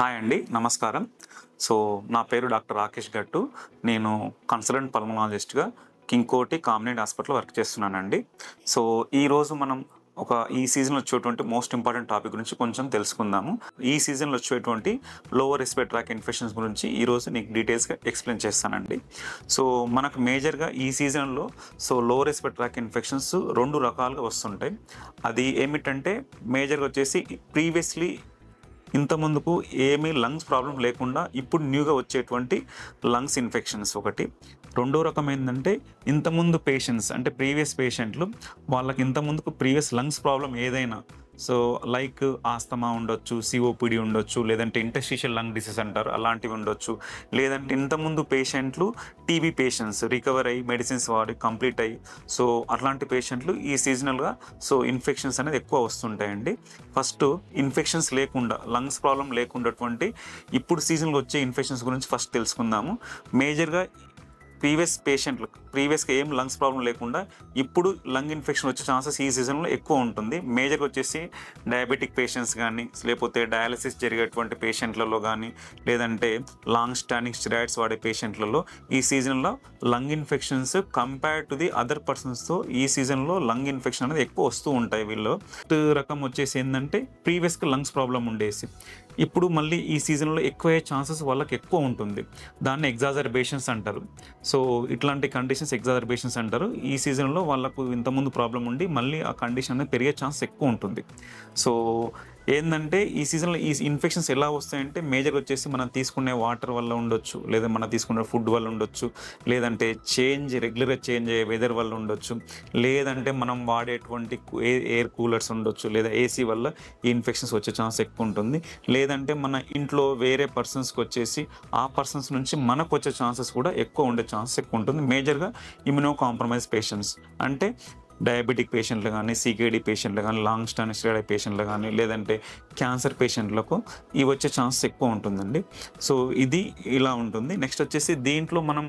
Hi అండి, నమస్కారం. So నా పేరు డాక్టర్ రాకేష్ గట్టు. నేను కన్సల్టెంట్ పల్మనాలజిస్ట్‌గా కింగ్ కోటి కామినేని హాస్పిటల్‌లో వర్క్ చేస్తున్నానండి. సో ఈరోజు మనం ఈ సీజన్‌లో వచ్చేటువంటి మోస్ట్ ఇంపార్టెంట్ టాపిక్ గురించి కొంచెం తెలుసుకుందాము. ఈ సీజన్‌లో వచ్చేటువంటి లోవర్ రెస్పిరేటరీ ట్రాక్ట్ ఇన్ఫెక్షన్స్ గురించి ఈరోజు నీకు డీటెయిల్స్‌గా ఎక్స్‌ప్లెయిన్ చేస్తానండి. సో మనకు మేజర్‌గా ఈ సీజన్‌లో లోవర్ రెస్పిరేటరీ ట్రాక్ట్ ఇన్ఫెక్షన్స్ 2 రకాలుగా వస్తుంటాయి. అది ఏమిటంటే మేజర్‌గా వచ్చేసి ప్రీవియస్‌లీ ఇంత ముందుకు ఏమీ లంగ్స్ ప్రాబ్లం లేకుండా ఇప్పుడు న్యూగా వచ్చేటువంటి లంగ్స్ ఇన్ఫెక్షన్స్ ఒకటి. రెండో రకం ఏంటంటే ఇంతకుముందు పేషెంట్స్ అంటే ప్రీవియస్ పేషెంట్లు వాళ్ళకి ఇంతకుముందుకు ప్రీవియస్ లంగ్స్ ప్రాబ్లం ఏదైనా లైక్ ఆస్తమా ఉండొచ్చు, సిఓపిడి ఉండొచ్చు, లేదంటే ఇంటర్స్టిషియల్ లంగ్ డిసీజ్ అంటారు అలాంటివి ఉండొచ్చు, లేదంటే ఇంతకుముందు పేషెంట్లు టీబీ పేషెంట్స్ రికవర్ అయ్యి మెడిసిన్స్ వాడి కంప్లీట్ అయ్యి అట్లాంటి పేషెంట్లు ఈ సీజనల్గా ఇన్ఫెక్షన్స్ అనేది ఎక్కువ వస్తుంటాయండి. ఫస్ట్ ఇన్ఫెక్షన్స్ లేకుండా లంగ్స్ ప్రాబ్లం లేకుండాటువంటి ఇప్పుడు సీజన్లో వచ్చే ఇన్ఫెక్షన్స్ గురించి ఫస్ట్ తెలుసుకుందాము. మేజర్గా ప్రీవియస్గా ఏం లంగ్స్ ప్రాబ్లం లేకుండా ఇప్పుడు లంగ్ ఇన్ఫెక్షన్ వచ్చే ఛాన్సెస్ ఈ సీజన్లో ఎక్కువ ఉంటుంది. మేజర్గా వచ్చేసి డయాబెటిక్ పేషెంట్స్ కానీ, లేకపోతే డయాలసిస్ జరిగేటువంటి పేషెంట్లలో కానీ, లేదంటే లాంగ్ స్టాండింగ్ స్టెరాయిడ్స్ వాడే పేషెంట్లలో ఈ సీజన్లో lung infections compare to the other పర్సన్స్తో ఈ సీజన్లో లంగ్ ఇన్ఫెక్షన్ అనేది ఎక్కువ వస్తూ ఉంటాయి. వీళ్ళు రకం వచ్చేసి ఏంటంటే ప్రీవియస్గా లంగ్స్ ప్రాబ్లం ఉండేసి ఇప్పుడు మళ్ళీ ఈ సీజన్లో ఎక్కువ అయ్యే ఛాన్సెస్ వాళ్ళకి ఎక్కువ ఉంటుంది. దాన్ని ఎగ్జాజర్బేషన్స్ అంటారు. ఇట్లాంటి కండిషన్స్ ఎగ్జాజర్బేషన్స్ అంటారు. ఈ సీజన్లో వాళ్ళకు ఇంతకుముందు ప్రాబ్లం ఉండి మళ్ళీ ఆ కండిషన్ అనేది పెరిగే ఛాన్స్ ఎక్కువ ఉంటుంది. ఏంటంటే ఈ సీజన్లో ఈ ఇన్ఫెక్షన్స్ ఎలా వస్తాయంటే మేజర్గా వచ్చేసి మనం తీసుకునే వాటర్ వల్ల ఉండొచ్చు, లేదా మనం తీసుకునే ఫుడ్ వల్ల ఉండొచ్చు, లేదంటే రెగ్యులర్గా చేంజ్ అయ్యే వెదర్ వల్ల ఉండొచ్చు, లేదంటే మనం వాడేటువంటి ఎయిర్ కూలర్స్ ఉండొచ్చు, లేదా ఏసీ వల్ల ఈ ఇన్ఫెక్షన్స్ వచ్చే ఛాన్స్ ఎక్కువ ఉంటుంది. లేదంటే మన ఇంట్లో వేరే పర్సన్స్కి వచ్చేసి ఆ పర్సన్స్ నుంచి మనకు వచ్చే ఛాన్సెస్ కూడా ఎక్కువ ఉండే ఛాన్సెస్ ఎక్కువ ఉంటుంది. మేజర్గా ఇమ్యూనో కాంప్రమైజ్ పేషెంట్స్ అంటే డయాబెటిక్ పేషెంట్లు కానీ, సికేడి పేషెంట్లు కానీ, లాంగ్ స్టాండింగ్ స్టెరాయిడ్ పేషెంట్లు కానీ, లేదంటే క్యాన్సర్ పేషెంట్లకు ఇవి వచ్చే ఛాన్సెస్ ఎక్కువ ఉంటుందండి. ఇది ఇలా ఉంటుంది. నెక్స్ట్ వచ్చేసి దీంట్లో మనం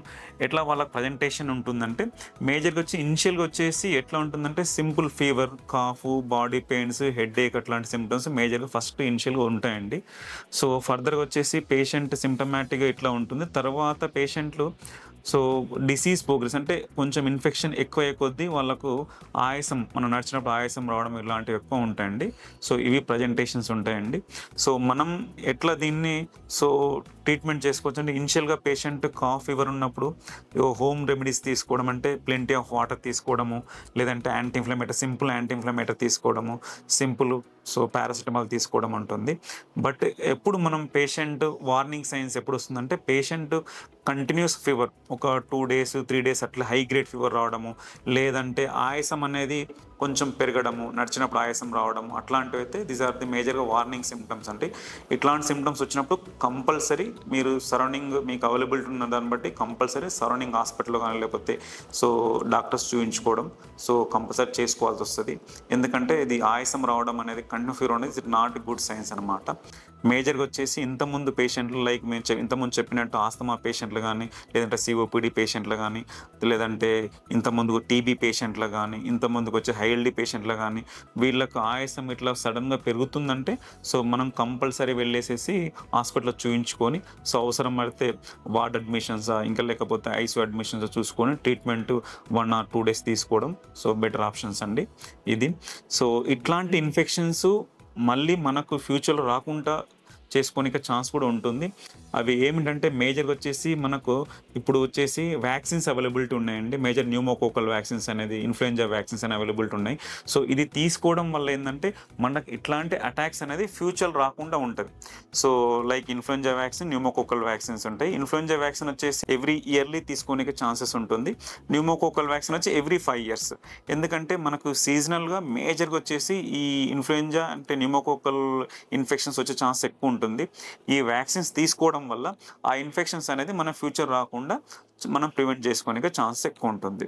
ఎట్లా వాళ్ళ ప్రజెంటేషన్ ఉంటుందంటే మేజర్గా ఇనిషియల్గా వచ్చేసి ఎట్లా ఉంటుందంటే simple fever, cough, body pains, headache అట్లాంటి సిమ్టమ్స్ మేజర్గా ఫస్ట్ ఇనిషియల్గా ఉంటాయండి. ఫర్దర్గా వచ్చేసి పేషెంట్ సిమ్టమాటిక్గా ఇట్లా ఉంటుంది. తర్వాత పేషెంట్లు డిసీజ్ ప్రోగ్రెస్ అంటే కొంచెం ఇన్ఫెక్షన్ ఎక్కువ అయ్యే కొద్దీ వాళ్ళకు ఆయాసం, మనం నడిచినప్పుడు ఆయాసం రావడం ఇలాంటివి ఎక్కువ ఉంటాయండి. ఇవి ప్రజెంటేషన్స్ ఉంటాయండి. మనం ఎట్లా దీన్ని ట్రీట్మెంట్ చేసుకోవచ్చు అంటే ఇనిషియల్గా పేషెంట్ కాఫ్ ఫీవర్ ఉన్నప్పుడు హోమ్ రెమెడీస్ తీసుకోవడం అంటే ప్లెంటీ ఆఫ్ వాటర్ తీసుకోవడము, లేదంటే సింపుల్ యాంటీ ఇన్ఫ్లమేటరీ తీసుకోవడము, పారాసిటమాల్ తీసుకోవడం ఉంటుంది. బట్ ఎప్పుడు మనం పేషెంట్ వార్నింగ్ సైన్స్ ఎప్పుడు వస్తుందంటే పేషెంట్ కంటిన్యూస్ ఫీవర్ ఒక 2 days 3 days అట్లా హై గ్రేడ్ ఫీవర్ రావడము, లేదంటే ఆయాసం అనేది కొంచెం పెరగడము, నడిచినప్పుడు ఆయాసం రావడము, అట్లాంటివి అయితే దీస్ ఆర్ ది మేజర్గా వార్నింగ్ సిమ్టమ్స్. అంటే ఇట్లాంటి సిమ్టమ్స్ వచ్చినప్పుడు కంపల్సరీ మీరు సరౌండింగ్ మీకు అవైలబిలిటీ ఉన్న దాన్ని బట్టి కంపల్సరీ సరౌండింగ్ హాస్పిటల్లో కానీ లేకపోతే డాక్టర్స్ చూపించుకోవడం కంపల్సరీ చేసుకోవాల్సి వస్తుంది. ఎందుకంటే ఇది ఆయాసం రావడం అనేది కంటిన్యూ ఫీవర్ అనేది ఇట్ నాట్ గుడ్ సైన్స్ అనమాట. మేజర్గా వచ్చేసి ఇంతకుముందు పేషెంట్లు లైక్ మేము ఇంతకుముందు చెప్పినట్టు ఆస్తమా పేషెంట్లు కానీ, లేదంటే సిఓపిడి పేషెంట్లు కానీ, లేదంటే ఇంతకుముందు టీబీ పేషెంట్లు కానీ, ఇంతకుముందుకు వచ్చే హైఎల్డి పేషెంట్లు కానీ వీళ్ళకు ఆయాసం ఇట్లా సడన్గా పెరుగుతుందంటే మనం కంపల్సరీ వెళ్ళేసేసి హాస్పిటల్లో చూయించుకొని అవసరం పడితే వార్డ్ అడ్మిషన్స్ ఇంకా లేకపోతే ఐసీయూ అడ్మిషన్స్ చూసుకొని ట్రీట్మెంట్ 1 or 2 days తీసుకోవడం బెటర్ ఆప్షన్స్ అండి ఇది. ఇట్లాంటి ఇన్ఫెక్షన్స్ మళ్ళీ మనకు ఫ్యూచర్లో రాకుండా చేసుకోనిక ఛాన్స్ కూడా ఉంటుంది. అవి ఏమిటంటే మేజర్గా వచ్చేసి మనకు ఇప్పుడు వచ్చేసి వ్యాక్సిన్స్ అవైలబిలిటీ ఉన్నాయండి. మేజర్ న్యూమోకోకల్ వ్యాక్సిన్స్ అనేది, ఇన్ఫ్లుయెంజా వ్యాక్సిన్స్ అనేవి అవైలబిలిటీ ఉన్నాయి. ఇది తీసుకోవడం వల్ల ఏంటంటే మనకు ఇట్లాంటి అటాక్స్ అనేది ఫ్యూచర్ రాకుండా ఉంటుంది. Like influenza vaccine, pneumococcal vaccines ఉంటాయి. ఇన్ఫ్లుయెంజా వ్యాక్సిన్ వచ్చేసి ఎవ్రీ ఇయర్లీ తీసుకోనిక ఛాన్సెస్ ఉంటుంది. న్యూమోకోకల్ వ్యాక్సిన్ వచ్చి ఎవ్రీ 5 years. ఎందుకంటే మనకు సీజనల్గా మేజర్గా వచ్చేసి ఈ ఇన్ఫ్లుయెంజా అంటే న్యూమోకోకల్ ఇన్ఫెక్షన్స్ వచ్చే ఛాన్స్ ఎక్కువ ఉంటుంది. ఈ వ్యాక్సిన్స్ తీసుకోవడం వల్ల ఆ ఇన్ఫెక్షన్స్ అనేది మన ఫ్యూచర్ రాకుండా మనం ప్రివెంట్ చేసుకోవడానికి ఛాన్స్ ఎక్కువ ఉంటుంది.